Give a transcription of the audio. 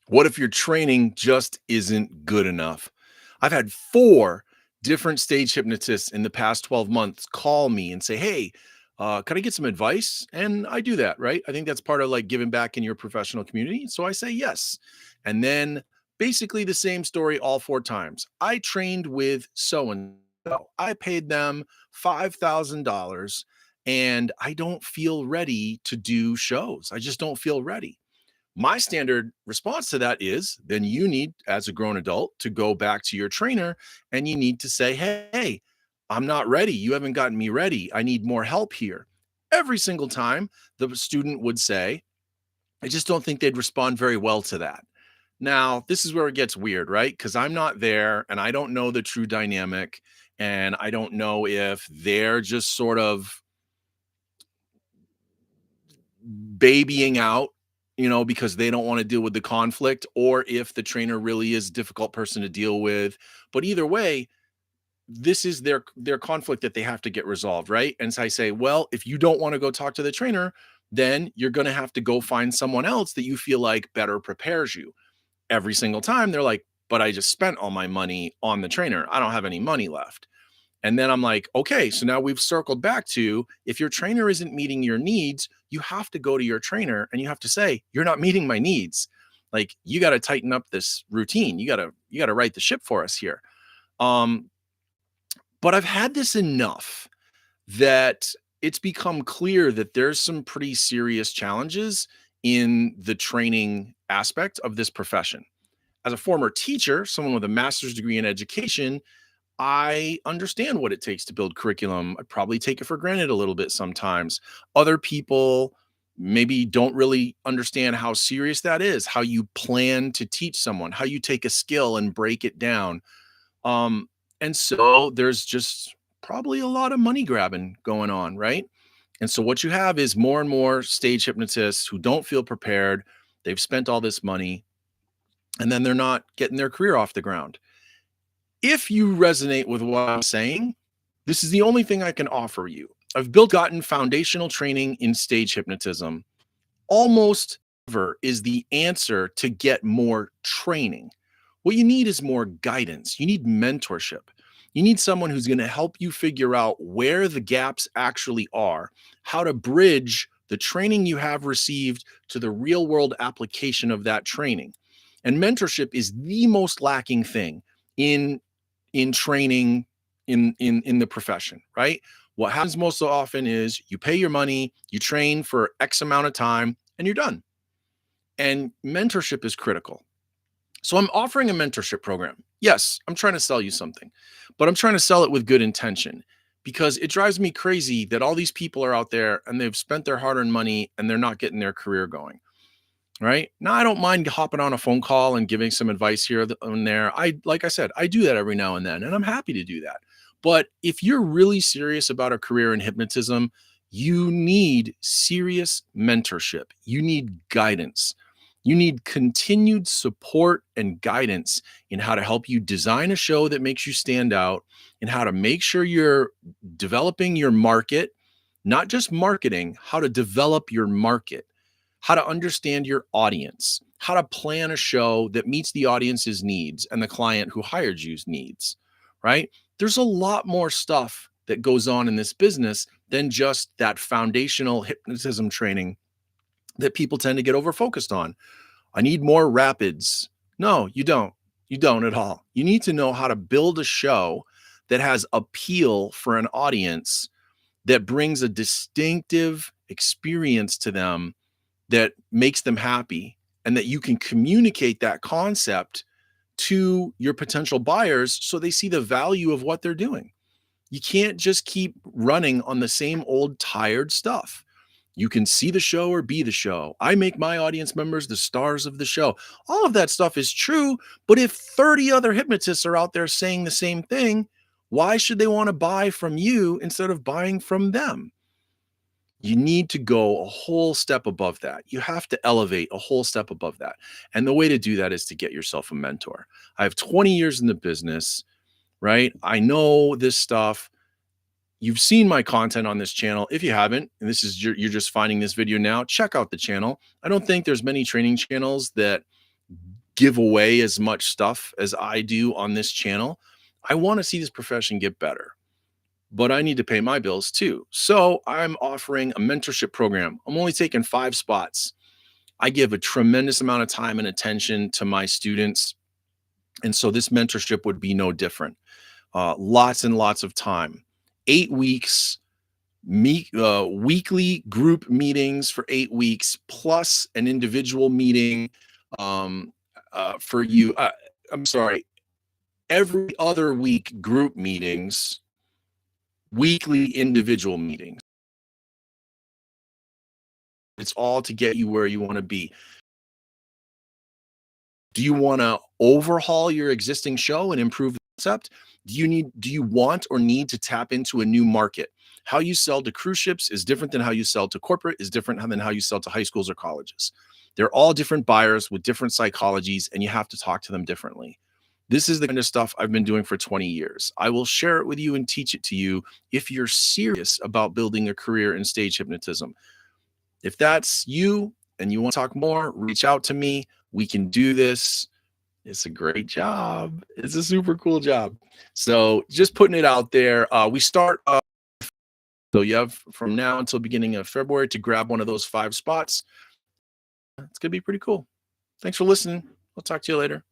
What if your training just isn't good enough? I've had 4 different stage hypnotists in the past 12 months call me and say, "Hey, can I get some advice?" And I do that, right? I think that's part of like giving back in your professional community. So I say yes. And then basically the same story all 4 times. I trained with so and so. I paid them $5,000 and I don't feel ready to do shows. I just don't feel ready. My standard response to that is then you need, as a grown adult, to go back to your trainer and you need to say, "Hey, I'm not ready. You haven't gotten me ready. I need more help here." Every single time the student would say, I just don't think they'd respond very well to that. Now, this is where it gets weird, right? Because I'm not there and I don't know the true dynamic. And I don't know if they're just sort of babying out, because they don't want to deal with the conflict, or if the trainer really is a difficult person to deal with. But either way, this is their conflict that they have to get resolved, right? And so I say, well, if you don't want to go talk to the trainer, then you're going to have to go find someone else that you feel like better prepares you. Every single time they're like, but I just spent all my money on the trainer. I don't have any money left. And then I'm like, okay, so now we've circled back to if your trainer isn't meeting your needs, you have to go to your trainer and you have to say, you're not meeting my needs. Like you got to tighten up this routine. You got to right the ship for us here. Um, but I've had this enough that it's become clear that there's some pretty serious challenges in the training aspect of this profession. As a former teacher, someone with a master's degree in education, I understand what it takes to build curriculum. I probably take it for granted a little bit sometimes. Other people maybe don't really understand how serious that is, how you plan to teach someone, how you take a skill and break it down. Um, and so there's just probably a lot of money grabbing going on, right? And so what you have is more and more stage hypnotists who don't feel prepared. They've spent all this money and then they're not getting their career off the ground. If you resonate with what I'm saying, this is the only thing I can offer you. I've gotten foundational training in stage hypnotism. Almost never is the answer to get more training. What you need is more guidance. You need mentorship. You need someone who's going to help you figure out where the gaps actually are, how to bridge the training you have received to the real world application of that training. And mentorship is the most lacking thing in training in the profession, right? What happens most so often is you pay your money, you train for X amount of time, and you're done. And mentorship is critical. So I'm offering a mentorship program. Yes, I'm trying to sell you something, but I'm trying to sell it with good intention because it drives me crazy that all these people are out there and they've spent their hard-earned money and they're not getting their career going. Right now, I don't mind hopping on a phone call and giving some advice here and there. Like I said, I do that every now and then, and I'm happy to do that. But if you're really serious about a career in hypnotism, you need serious mentorship. You need guidance. You need continued support and guidance in how to help you design a show that makes you stand out and how to make sure you're developing your market, not just marketing, how to develop your market, how to understand your audience, how to plan a show that meets the audience's needs and the client who hired you's needs, right? There's a lot more stuff that goes on in this business than just that foundational hypnotism training that people tend to get over focused on. I need more rapids. No, you don't. You don't at all. You need to know how to build a show that has appeal for an audience, that brings a distinctive experience to them, that makes them happy, and that you can communicate that concept to your potential buyers so they see the value of what they're doing. You can't just keep running on the same old tired stuff. You can see the show or be the show. I make my audience members the stars of the show. All of that stuff is true, but if 30 other hypnotists are out there saying the same thing, why should they want to buy from you instead of buying from them? You need to go a whole step above that. You have to elevate a whole step above that. And the way to do that is to get yourself a mentor. I have 20 years in the business, right? I know this stuff. You've seen my content on this channel. If you haven't, and this is you're just finding this video now, check out the channel. I don't think there's many training channels that give away as much stuff as I do on this channel. I want to see this profession get better, but I need to pay my bills too. So I'm offering a mentorship program. I'm only taking 5 spots. I give a tremendous amount of time and attention to my students. And so this mentorship would be no different. Lots and lots of time. 8 weeks, weekly group meetings for 8 weeks, plus an individual meeting um, for you. I'm sorry, every other week, group meetings, weekly individual meetings. It's all to get you where you want to be. Do you want to overhaul your existing show and improve the concept? Do you want or need to tap into a new market? How you sell to cruise ships is different than how you sell to corporate, is different than how you sell to high schools or colleges. They're all different buyers with different psychologies, and you have to talk to them differently. This is the kind of stuff I've been doing for 20 years. I will share it with you and teach it to you if you're serious about building a career in stage hypnotism. If that's you and you want to talk more, reach out to me. We can do this. It's a great job. It's a super cool job. So just putting it out there. We start so you have from now until beginning of February to grab one of those 5 spots. It's gonna be pretty cool. Thanks for listening. I'll talk to you later.